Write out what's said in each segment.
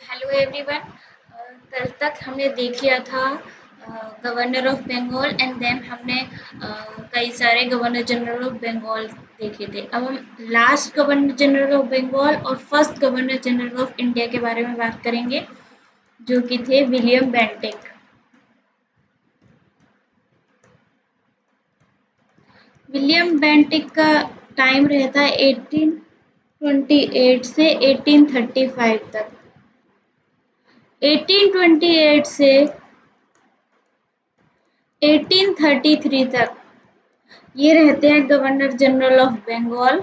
Hello everyone. कल तक हमने देख लिया था governor of Bengal and then हमने कई सारे गवर्नर जनरल ऑफ बंगाल देखे थे। अब हम last governor general of Bengal और first governor general of India के बारे में बात करेंगे, जो कि थे विलियम बेंटिक। विलियम बेंटिक का टाइम रहता है 1828 से 1835 तक। 1828 से 1833 तक ये रहते हैं गवर्नर जनरल ऑफ बंगाल।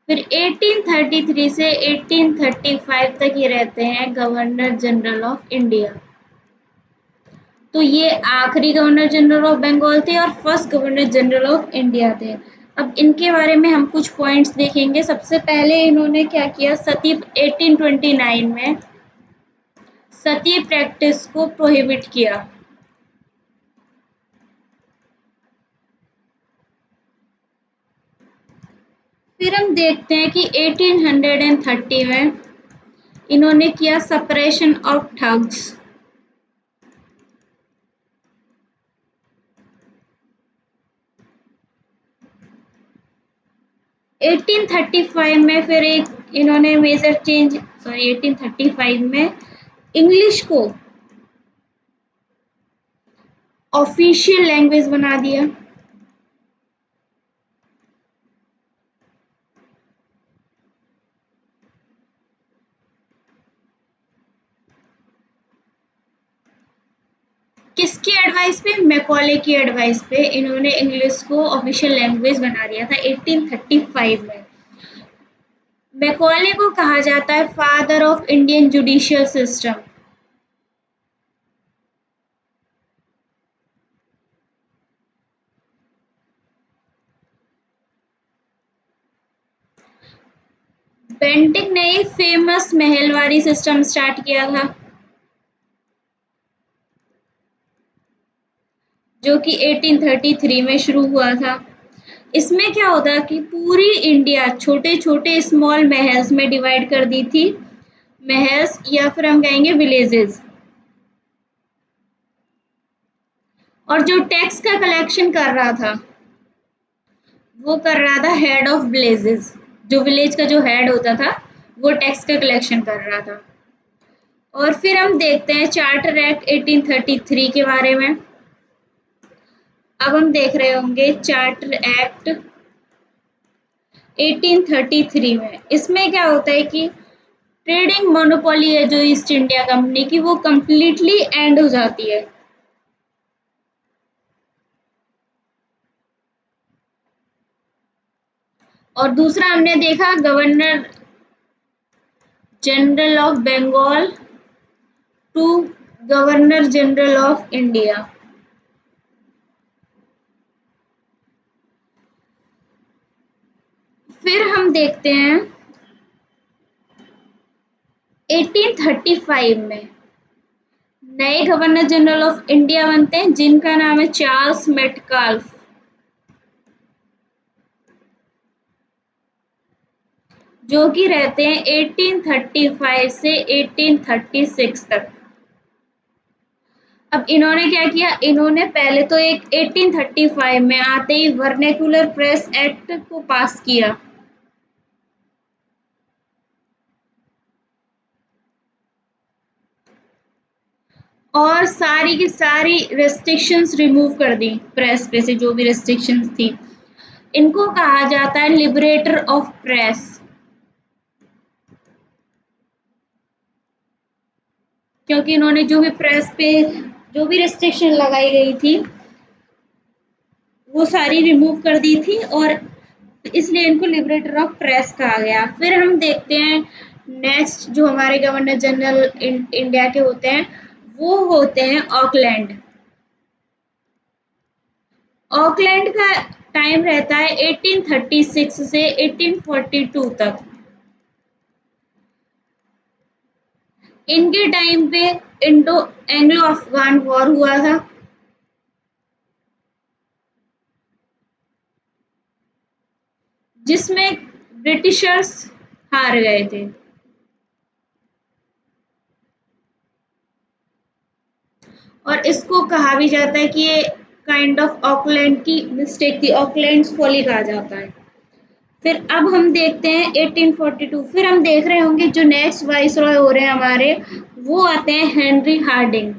फिर 1833 से 1835 तक ये रहते हैं गवर्नर जनरल ऑफ इंडिया। तो ये आखिरी गवर्नर जनरल ऑफ बंगाल थे और first governor general of India थे। अब इनके बारे में हम कुछ पॉइंट्स देखेंगे। सबसे पहले इन्होंने क्या किया, सती 1829 में सती प्रैक्टिस को प्रोहिबिट किया। फिर हम देखते हैं कि 1830 में इन्होंने किया सेपरेशन ऑफ ठग्स। 1835 में फिर एक इन्होंने मेजर चेंज, 1835 में इंग्लिश को ऑफिशियल लैंग्वेज बना दिया। किसकी एडवाइस पे? मैकॉले की एडवाइस पे इन्होंने इंग्लिश को ऑफिशियल लैंग्वेज बना दिया था 1835 में। मैकॉले को कहा जाता है father of Indian judicial system. Bentinck ने फेमस महलवारी सिस्टम स्टार्ट किया था, जो कि 1833 में शुरू हुआ था। इसमें क्या होता है कि पूरी इंडिया छोटे छोटे स्मॉल महल्स में डिवाइड कर दी थी। महल्स या फिर हम कहेंगे विलेजेस। और जो टैक्स का कलेक्शन कर रहा था वो कर रहा था हेड ऑफ विलेजेस। जो विलेज का जो हेड होता था वो टैक्स का कलेक्शन कर रहा था। और फिर हम देखते हैं चार्टर एक्ट 1833 के बारे में। अब हम देख रहे होंगे चार्टर एक्ट 1833 में। इसमें क्या होता है कि ट्रेडिंग मोनोपोली है जो ईस्ट इंडिया कंपनी की, वो कंप्लीटली एंड हो जाती है। और दूसरा हमने देखा governor general of Bengal to governor general of India. फिर हम देखते हैं 1835 में नए गवर्नर जनरल ऑफ इंडिया बनते हैं, जिनका नाम है चार्ल्स मेटकाल्फ, जो कि रहते हैं 1835 से 1836 तक। अब इन्होंने क्या किया, इन्होंने पहले तो एक 1835 में आते ही वर्नेकुलर प्रेस एक्ट को पास किया। और सारी की सारी रेस्ट्रिक्शंस रिमूव कर दी प्रेस पे से, जो भी रेस्ट्रिक्शंस थी। इनको कहा जाता है लिबरेटर ऑफ प्रेस, क्योंकि इन्होंने जो भी प्रेस पे जो भी रेस्ट्रिक्शन लगाई गई थी वो सारी रिमूव कर दी थी, और इसलिए इनको लिबरेटर ऑफ प्रेस कहा गया। फिर हम देखते हैं नेक्स्ट जो हमारे गवर्नर जनरल इंडिया के होते हैं वो होते हैं ऑकलैंड। ऑकलैंड का टाइम रहता है 1836 से 1842 तक। इनके टाइम पे इंडो एंग्लो अफगान वॉर हुआ था। जिसमें ब्रिटिशर्स हार गए थे। और इसको कहा भी जाता है कि ये काइंड ऑफ ऑकलैंड की मिस्टेक थी, ऑकलैंड्स फॉली कहा जाता है। फिर अब हम देखते हैं 1842। फिर हम देख रहे होंगे जो नेक्स्ट वाइसरॉय हो रहे हैं हमारे, वो आते हैं हेनरी हार्डिंग।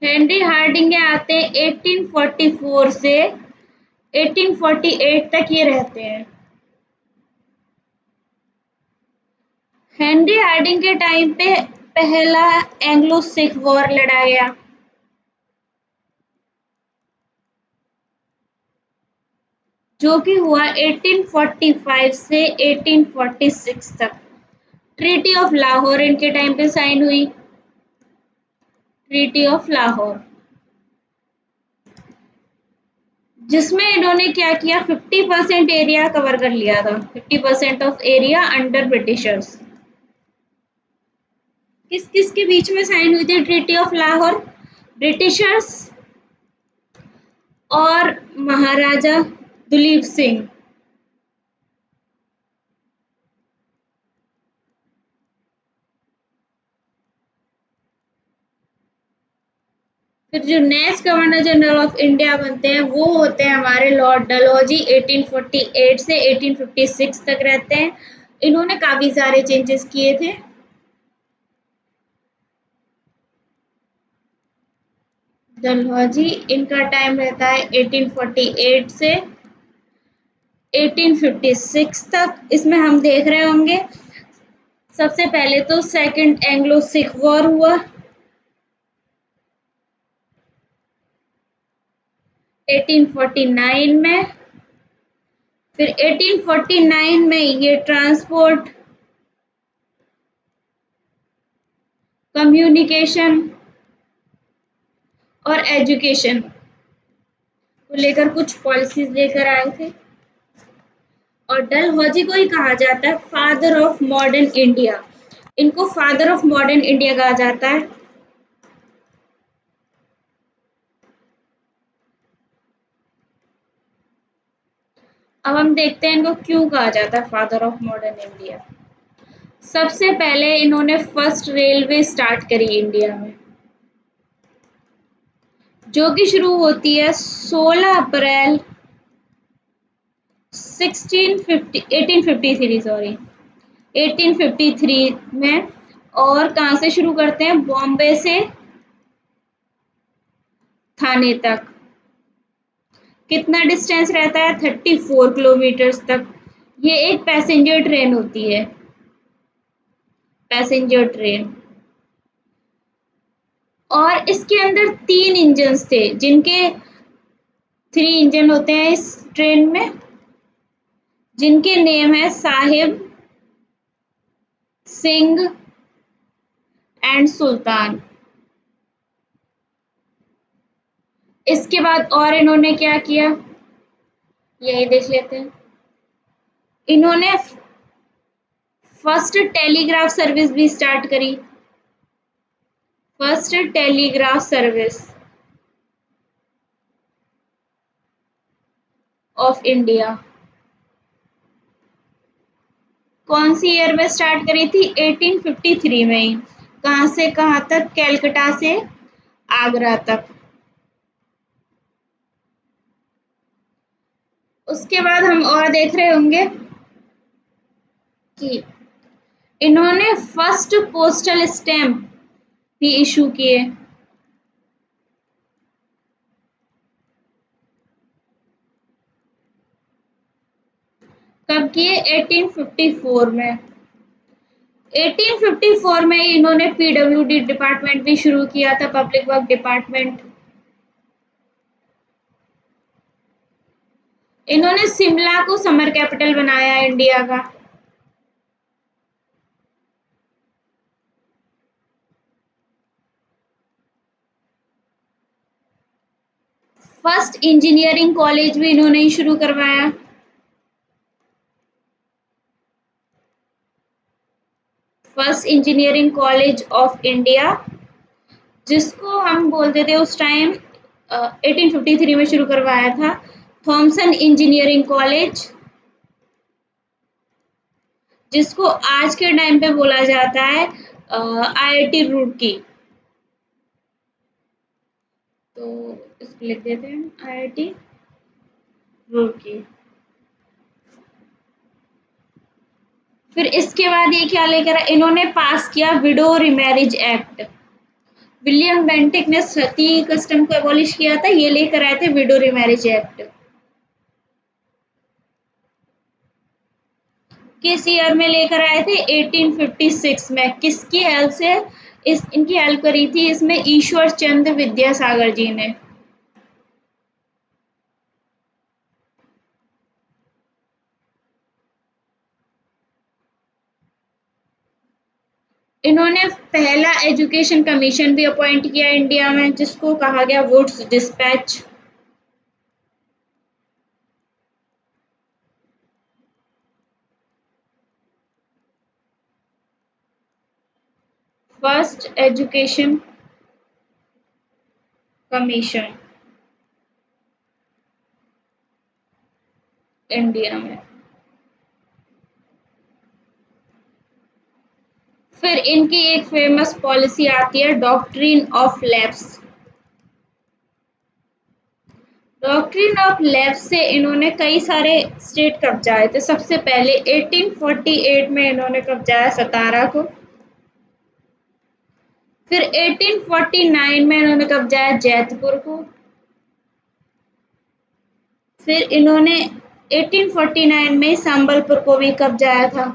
हेनरी हार्डिंग आते हैं 1844 से 1848 तक ये रहते हैं। हेनरी हार्डिंग के टाइम पे पहला एंग्लो सिख वॉर लड़ा गया, जो कि हुआ 1845 से 1846 तक। ट्रीटी ऑफ लाहौर इनके टाइम पे साइन हुई, ट्रीटी ऑफ लाहौर, जिसमें इन्होंने क्या किया, 50% एरिया कवर कर लिया था, 50% ऑफ एरिया अंडर ब्रिटिशर्स। किस किस के बीच में साइन हुई थी ट्रीटी ऑफ लाहौर? ब्रिटिशर्स और महाराजा दुलीप सिंह। फिर जो next governor general of India बनते हैं वो होते हैं हमारे लॉर्ड डलहौजी, 1848 से 1856 तक रहते हैं। इन्होंने काफी सारे चेंजेस किए थे। डलहौजी, इनका टाइम रहता है 1848 से 1856 तक। इसमें हम देख रहे होंगे सबसे पहले तो सेकंड एंग्लो सिख वॉर हुआ 1849 में। फिर 1849 में ये ट्रांसपोर्ट, कम्युनिकेशन और एजुकेशन को लेकर कुछ पॉलिसीज लेकर आए थे। और डलहौजी को ही कहा जाता है फादर ऑफ मॉडर्न इंडिया। इनको फादर ऑफ मॉडर्न इंडिया कहा जाता है। अब हम देखते हैं इनको क्यों कहा जाता है फादर ऑफ मॉडर्न इंडिया। सबसे पहले इन्होंने फर्स्ट रेलवे स्टार्ट करी इंडिया में, जो कि शुरू होती है 16 अप्रैल 1853 में। और कहाँ से शुरू करते हैं? बॉम्बे से थाने तक। कितना डिस्टेंस रहता है? 34 किलोमीटर्स तक। ये एक पैसेंजर ट्रेन होती है, पैसेंजर ट्रेन। और इसके अंदर 3 इंजन्स थे, जिनके 3 इंजन होते हैं इस ट्रेन में, जिनके नेम है साहिब, सिंह एंड सुल्तान। इसके बाद और इन्होंने क्या किया, यही देख लेते हैं। इन्होंने फर्स्ट टेलीग्राफ सर्विस भी स्टार्ट करी, first telegraph service of India. कौन सी ईयर में स्टार्ट करी थी? 1853 में ही। कहाँ से कहाँ तक? कैलकाटा से आगरा तक। उसके बाद हम और देख रहे होंगे कि इन्होंने फर्स्ट पोस्टल स्टैम्प भी इशू किए। कब किए? 1854 में। 1854 में इन्होंने पीडब्ल्यूडी डिपार्टमेंट भी शुरू किया था, पब्लिक वर्क डिपार्टमेंट। इन्होंने शिमला को समर कैपिटल बनाया इंडिया का। फर्स्ट इंजीनियरिंग कॉलेज भी इन्होंने ही शुरू करवाया। First engineering college of India, जिसको हम बोलते थे उस टाइम 1853 में शुरू करवाया था। थॉमसन इंजीनियरिंग कॉलेज, जिसको आज के टाइम पे बोला जाता है आईआईटी रुड़की। तो इसको लिख देते हैं आईआईटी रुड़की। फिर इसके बाद ये क्या लेकर आए, इन्होंने पास किया window remarriage act. William Bentinck ने सती कस्टम को एबॉलिश किया था, ये लेकर आए थे विडो रिमैरिज एक्ट। किस ईयर में लेकर आए थे, 1856 में। किसकी हेल्प से, इनकी हेल्प करी थी इसमें ईश्वर चंद्र विद्यासागर जी ने। इन्होंने पहला एजुकेशन कमीशन भी अपॉइंट किया इंडिया में, जिसको कहा गया Woods dispatch. First education commission India में। फिर इनकी एक फेमस पॉलिसी आती है doctrine of lapse. Doctrine of lapse से इन्होंने कई सारे स्टेट कब्जाए थे। सबसे पहले 1848 में इन्होंने कब्जाया सतारा को। फिर 1849 में इन्होंने कब्जाया जैतपुर को। फिर इन्होंने 1849 में संबलपुर को भी कब्जाया था।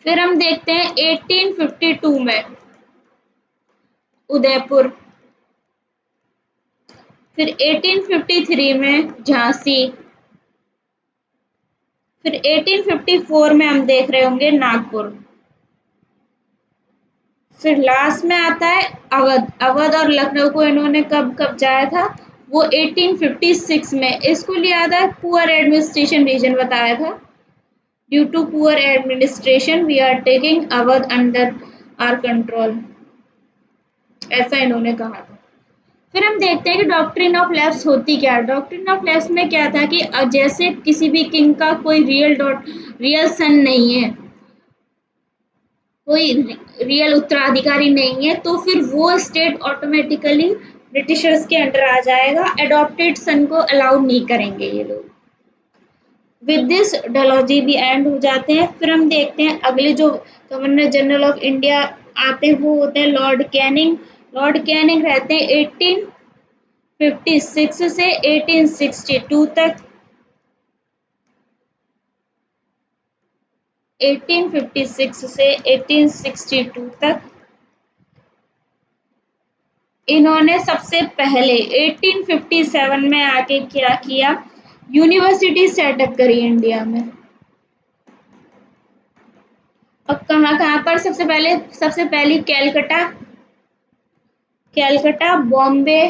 फिर हम देखते हैं 1852 में उदयपुर। फिर 1853 में झांसी। फिर 1854 में हम देख रहे होंगे नागपुर। फिर लास्ट में आता है अवध। अवध और लखनऊ को इन्होंने कब कब्जाया था, वो 1856 में। इसको लिया था पुअर एडमिनिस्ट्रेशन रीजन बताया था। Due to poor administration we are taking Awadh under our control, ऐसा इन्होंने कहा था। फिर हम देखते हैं कि डॉक्ट्रिन ऑफ लैप्स होती क्या है। डॉक्ट्रिन ऑफ लैप्स में क्या था कि जैसे किसी भी किंग का कोई रियल सन नहीं है, कोई रियल उत्तराधिकारी नहीं है, तो फिर वो स्टेट ऑटोमेटिकली ब्रिटिशर्स के अंडर आ जाएगा। एडॉप्टेड सन को अलाउ नहीं करेंगे ये लोग। विद दिस डलहौजी भी एंड हो जाते हैं। फिर हम देखते हैं अगले जो गवर्नर जनरल ऑफ इंडिया आते हैं वो होते हैं लॉर्ड कैनिंग। लॉर्ड कैनिंग रहते हैं 1856 से 1862 तक। 1856 से 1862 तक इन्होंने सबसे पहले 1857 में आके क्या किया, यूनिवर्सिटी सेटअप करी इंडिया में। और कहाँ कहाँ पर, सबसे पहली कैलकटा, बॉम्बे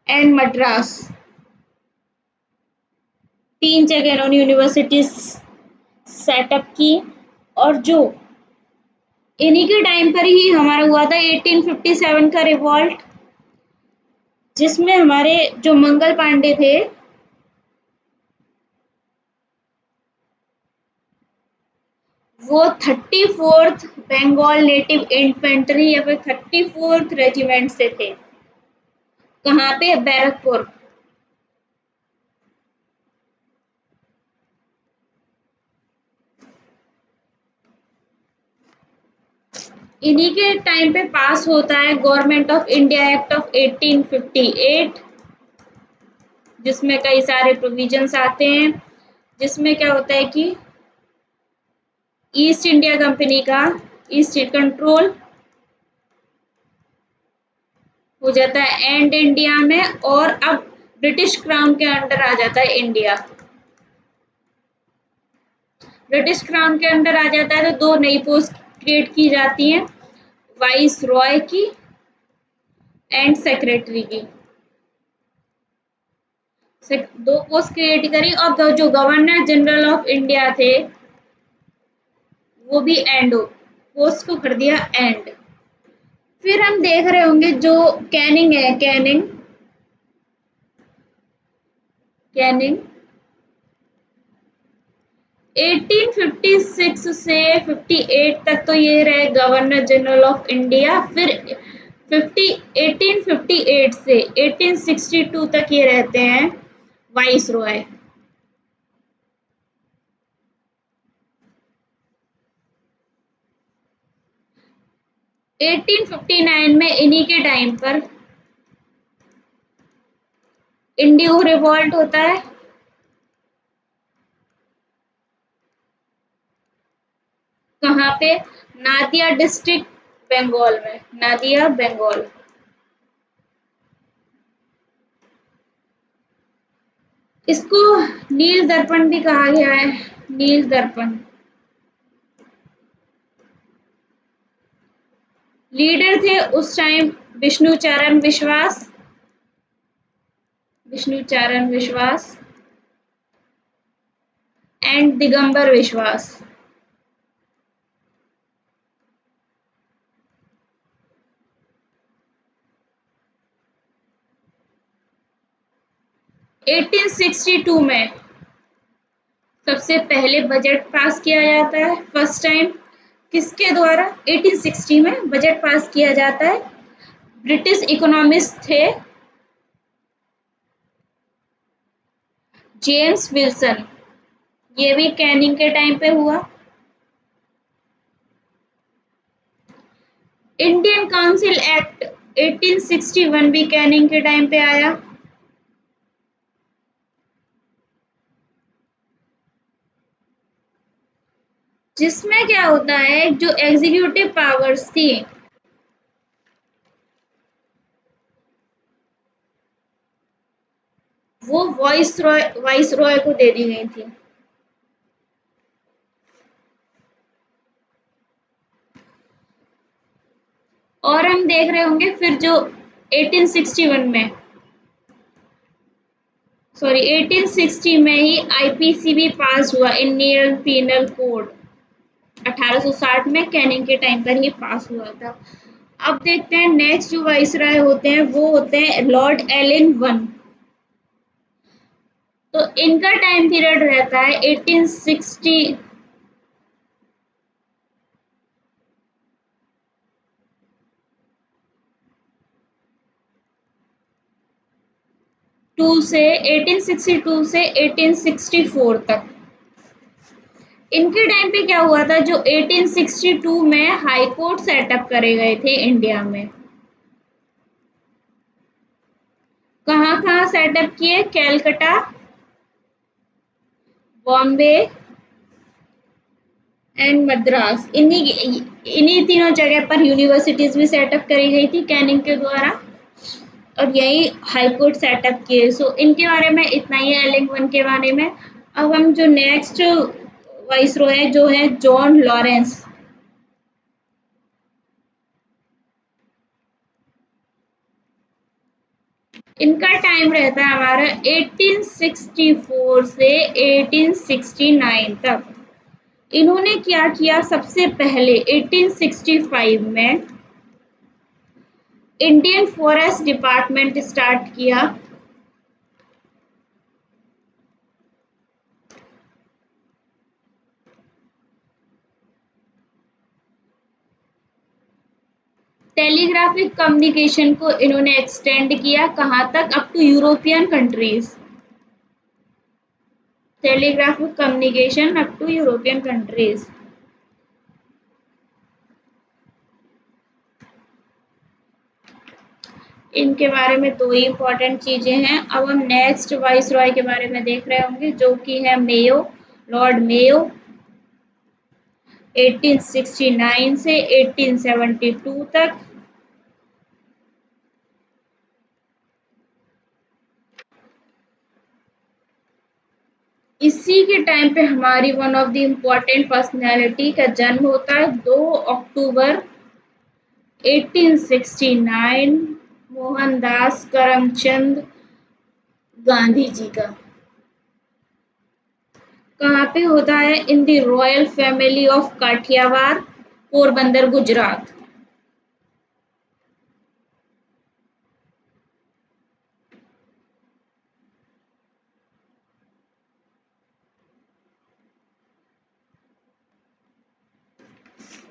एंड मद्रास, 3 जगह इन्होंने यूनिवर्सिटी सेटअप की। और जो इन्हीं के टाइम पर ही हमारा हुआ था 1857 का रिवॉल्ट, जिसमें हमारे जो मंगल पांडे थे वो 34th बंगाल नेटिव इन्फेंट्री या फिर 34th रेजिमेंट से थे। कहाँ पे, बैरकपुर। इन्हीं के टाइम पे पास होता है government of India act of 1858, जिसमें कई सारे प्रोविजंस आते हैं। जिसमें क्या होता है कि ईस्ट इंडिया कंपनी का ईस्ट कंट्रोल हो जाता है एंड इंडिया में, और अब ब्रिटिश क्राउन के अंडर आ जाता है इंडिया। ब्रिटिश क्राउन के अंडर आ जाता है तो 2 नई पोस्ट क्रिएट की जाती हैं, वाइस रॉय की एंड सेक्रेटरी की। 2 पोस्ट क्रिएट करी, और जो गवर्नर जनरल ऑफ इंडिया थे वो भी एंड पोस्ट को कर दिया एंड। फिर हम देख रहे होंगे जो कैनिंग है, कैनिंग कैनिंग 1856 से 58 तक तो ये रहे गवर्नर जनरल ऑफ इंडिया। फिर 1858 से 1862 तक ये रहते हैं वाइस रॉय। 1859 में इन्हीं के टाइम पर इंडियो रिवॉल्ट होता है। कहाँ पे? नादिया डिस्ट्रिक्ट, बंगाल में, नादिया बंगाल। इसको नील दर्पण भी कहा गया है, नील दर्पण। लीडर थे उस टाइम विष्णुचारण विश्वास, विष्णुचारण विश्वास एंड दिगंबर विश्वास। एटीन सिक्सटी टू में सबसे पहले बजट पास किया जाता है, फर्स्ट टाइम। किसके द्वारा? 1860 में बजट पास किया जाता है। ब्रिटिश इकोनॉमिस्ट थे जेम्स विल्सन। ये भी कैनिंग के टाइम पे हुआ। इंडियन काउंसिल एक्ट 1861 भी कैनिंग के टाइम पे आया। जिसमें क्या होता है, जो एग्जीक्यूटिव पावर्स थी वो वाइस रॉय को दे दी गई थी। और हम देख रहे होंगे फिर जो 1861 में, सॉरी 1860 में ही आईपीसी भी पास हुआ, इंडियन पीनल कोड। 1860 में कैनिंग के टाइम पर ही पास हुआ था। अब देखते हैं नेक्स्ट जो वाइसराय होते हैं वो होते हैं लॉर्ड एलन वन। तो इनका टाइम पीरियड रहता है 1862 से 1862 से 1864 तक। इनके टाइम पे क्या हुआ था, जो 1862 में हाई कोर्ट सेटअप करे गए थे इंडिया में। कहाँ कहाँ सेटअप किए? Calcutta, Bombay and Madras. इन्हीं तीनों जगह पर यूनिवर्सिटीज भी सेटअप करी गई थी कैनिंग के द्वारा, और यही हाई कोर्ट सेटअप किए। सो इनके बारे में इतना ही है, एलिंग वन के बारे में। अब हम जो नेक्स्ट वाइसरॉय है जो है जॉन लॉरेंस। इनका टाइम रहता है हमारा 1864 से 1869 तक। इन्होंने क्या किया, सबसे पहले 1865 में इंडियन फॉरेस्ट डिपार्टमेंट स्टार्ट किया। टेलीग्राफिक कम्युनिकेशन को इन्होंने एक्सटेंड किया, कहाँ तक? Up to European countries. Telegraphic communication up to European countries. इनके बारे में दो ही इंपॉर्टेंट चीजें हैं। अब हम नेक्स्ट वाइस रॉय के बारे में देख रहे होंगे जो कि है मेयो, लॉर्ड मेयो। 1869 से 1872 तक। इसी के टाइम पे हमारी one of the important personality का जन्म होता है 2 अक्टूबर 1869, मोहनदास करमचंद गांधी जी का। कहाँ पे होता है? In the royal family of Kathiawar, Porbandar, Gujarat.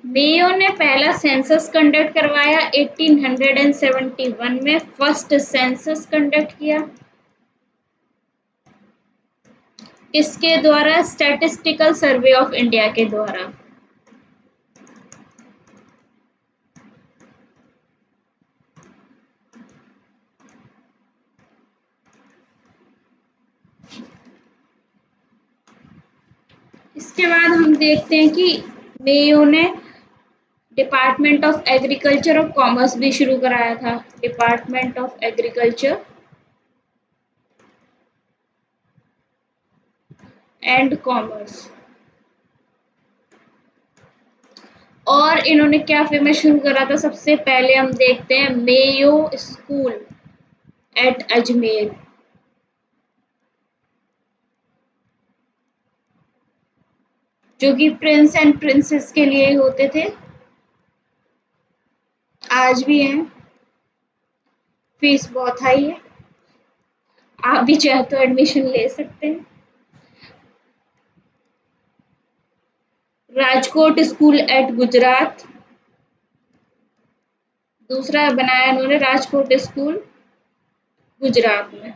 Mayo ने पहला सेंसस कंडक्ट करवाया 1871 में, फर्स्ट सेंसस कंडक्ट किया। किसके द्वारा? स्टैटिस्टिकल सर्वे ऑफ इंडिया के द्वारा। इसके बाद हम देखते हैं कि मेयो ने डिपार्टमेंट ऑफ एग्रीकल्चर और कॉमर्स भी शुरू कराया था। Department of agriculture and commerce. और इन्होंने क्या फेमस शुरू करा था? सबसे पहले हम देखते हैं मेयो स्कूल एट अजमेर। जो कि प्रिंस एंड प्रिंसेस के लिए होते थे, आज भी हैं। फीस बहुत हाई है, आप भी चाहे तो एडमिशन ले सकते हैं। राजकोट स्कूल एट गुजरात, दूसरा बनाया इन्होंने राजकोट स्कूल गुजरात में।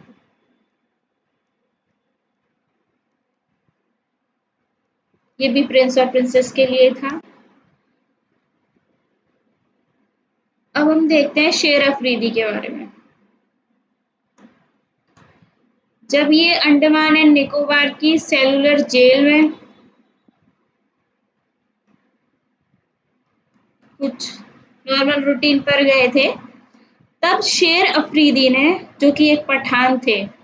ये भी प्रिंस और प्रिंसेस के लिए था। अब हम देखते हैं शेर अफरीदी के बारे में। जब ये अंडमान एंड निकोबार की सेलुलर जेल में कुछ नॉर्मल रूटीन पर गए थे, तब शेर अफरीदी ने, जो कि एक पठान थे,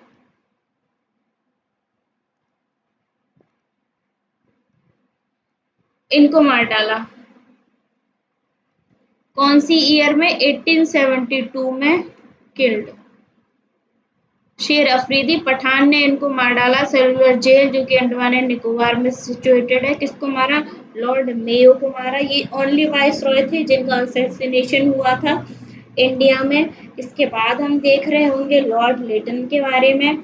इनको मार डाला। कौन सी ईयर में? 1872 में किल्ड। शेर अफरीदी पठान ने इनको मार डाला। सेलुलर जेल, जो कि अंडमान एंड निकोबार में सिचुएटेड है। किसको मारा? लॉर्ड मेयो को मारा। ये ओनली वाइस रॉय थे जिनका असैसिनेशन हुआ था इंडिया में। इसके बाद हम देख रहे होंगे लॉर्ड लिटन के बारे में।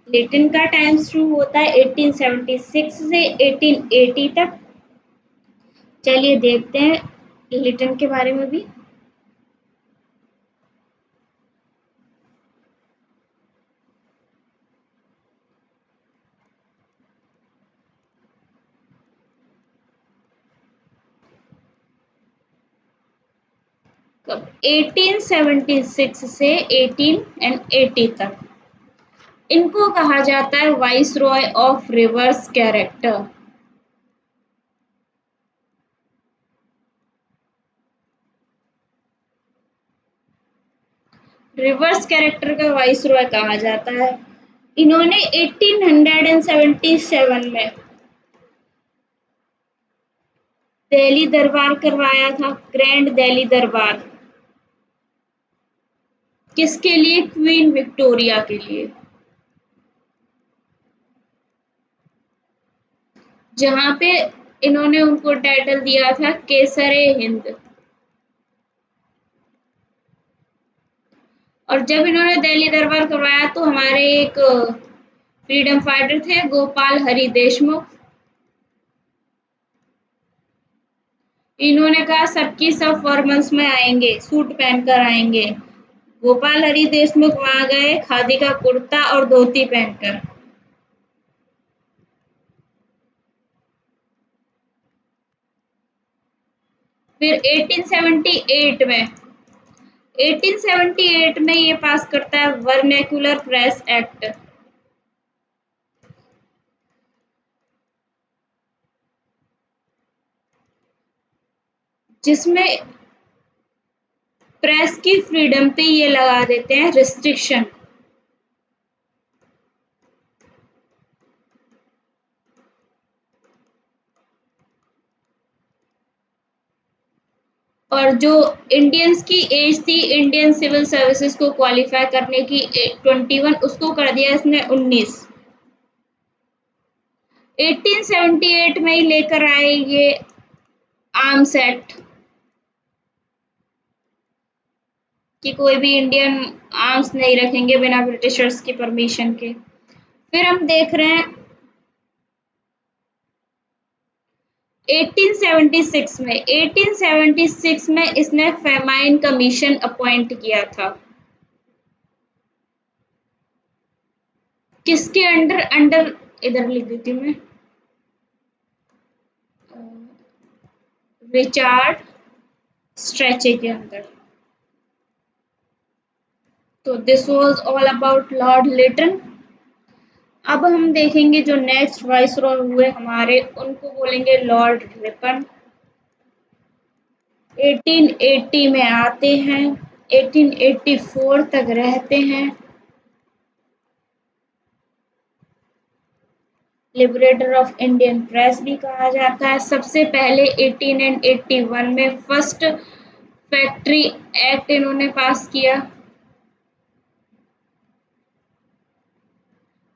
लिटन का टाइम शुरू होता है 1876 से 1880 तक। चलिए देखते हैं लिटन के बारे में भी। कब? 1876 से 1880 तक। इनको कहा जाता है vice Roy of reverse character. Reverse character का वाइस रॉय कहा जाता है। इन्होंने 1877 में दिल्ली दरबार करवाया था, ग्रैंड दिल्ली दरबार। किसके लिए? क्वीन विक्टोरिया के लिए। जहां पे इन्होंने उनको टाइटल दिया था केसरे हिंद। और जब इन्होंने दिल्ली दरबार करवाया तो हमारे एक फ्रीडम फाइटर थे गोपाल हरि देशमुख। इन्होंने कहा सबकी सब फॉर्मल्स में आएंगे, सूट पहनकर आएंगे। गोपाल हरि देशमुख वहां गए खादी का कुर्ता और धोती पहनकर। फिर 1878 में ये पास करता है वर्नैक्युलर प्रेस एक्ट। जिसमें प्रेस की फ्रीडम पे ये लगा देते हैं रिस्ट्रिक्शन। और जो इंडियंस की एज थी इंडियन सिविल सर्विसेज को क्वालिफाई करने की 21, उसको कर दिया इसने 19। 1878 में ही लेकर आए ये आर्म्स एक्ट कि कोई भी इंडियन आर्म्स नहीं रखेंगे बिना ब्रिटिशर्स की परमिशन के। फिर हम देख रहे हैं 1876 में इसने फेमाइन कमीशन अपॉइंट किया था। किसके अंडर? अंडर, इधर लिख देती हूँ मैं, रिचार्ड स्ट्रेचे के अंदर। तो this was all about Lord Lytton. अब हम देखेंगे जो नेक्स्ट वाइसरॉय हुए हमारे, उनको बोलेंगे लॉर्ड रिपन। 1880 में आते हैं, 1884 तक रहते हैं। लिबरेटर ऑफ इंडियन प्रेस भी कहा जाता है। सबसे पहले 1881 में फर्स्ट फैक्ट्री एक्ट इन्होंने पास किया,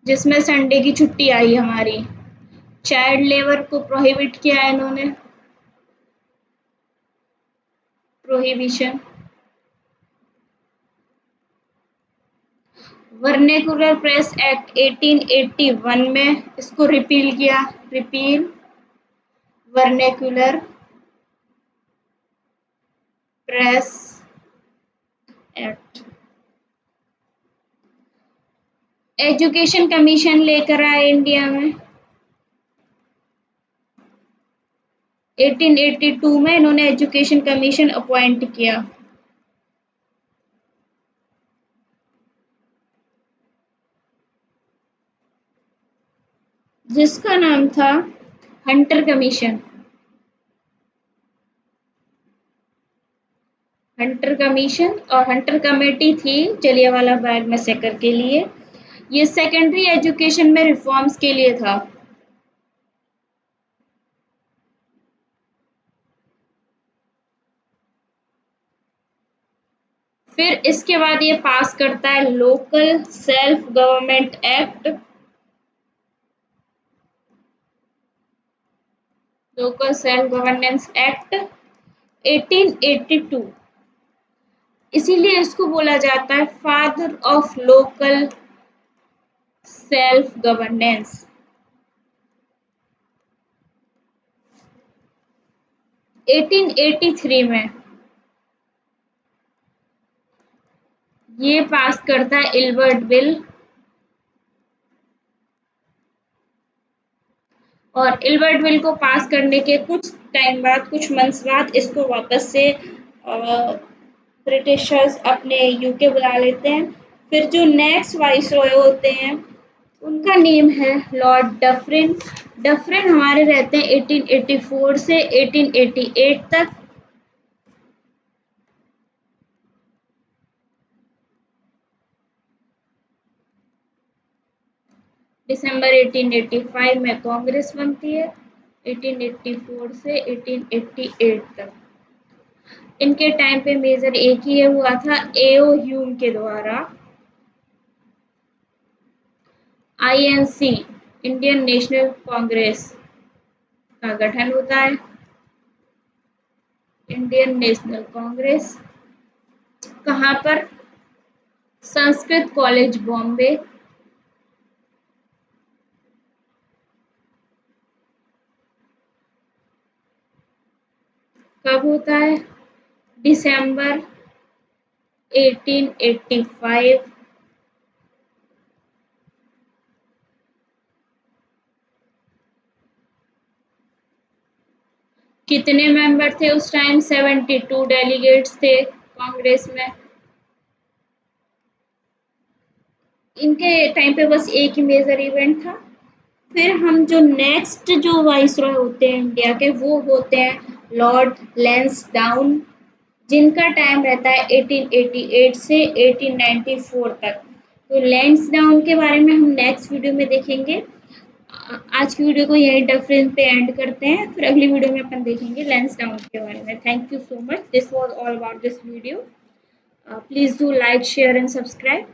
जिसमें संडे की छुट्टी आई हमारी। चाइल्ड लेबर को प्रोहिबिट किया इन्होंने, प्रोहिबिशन। वर्नेकुलर प्रेस एक्ट 1881 में इसको रिपील किया, repeal vernacular press act. Education commission लेकर आए इंडिया में 1882 में, इन्होंने एजुकेशन कमीशन अपॉइंट किया, जिसका नाम था हंटर कमीशन। हंटर कमीशन और हंटर कमेटी थी जलियांवाला बाग मैसेकर के लिए। ये सेकेंडरी एजुकेशन में रिफॉर्म्स के लिए था। फिर इसके बाद ये पास करता है local self government act, local self governance act 1882। इसीलिए इसको बोला जाता है father of local self governance. 1883 में ये पास करता है इल्बर्ट बिल, और इल्बर्ट बिल को पास करने के कुछ टाइम बाद, कुछ मंथ्स बाद, इसको वापस से ब्रिटिशर्स अपने यूके बुला लेते हैं। फिर जो नेक्स्ट वाइसरॉय होते हैं उनका नेम है लॉर्ड डफरिन। डफरिन हमारे रहते हैं 1884 से 1888 तक। दिसंबर 1885 में कांग्रेस बनती है, 1884 से 1888 तक। इनके टाइम पे मेजर एक ही हुआ था, एओ ह्यूम के द्वारा। आईएनसी, इंडियन नेशनल कांग्रेस का गठन होता है। इंडियन नेशनल कांग्रेस कहाँ पर? संस्कृत कॉलेज बॉम्बे। कब होता है? दिसंबर 1885। कितने मेंबर थे उस टाइम? 72 डेलीगेट्स थे कांग्रेस में। इनके टाइम पे बस एक ही मेजर इवेंट था। फिर हम जो नेक्स्ट जो वाइसरॉय होते हैं इंडिया के, वो होते हैं लॉर्ड लैंसडाउन, जिनका टाइम रहता है 1888 से 1894 तक। तो लैंसडाउन के बारे में हम नेक्स्ट वीडियो में देखेंगे। आज की वीडियो को यही डिफरेंस पे एंड करते हैं, फिर अगली वीडियो में अपन देखेंगे लैंसडाउन के बारे में। Thank you so much, this was all about this video. Please do like, share and subscribe.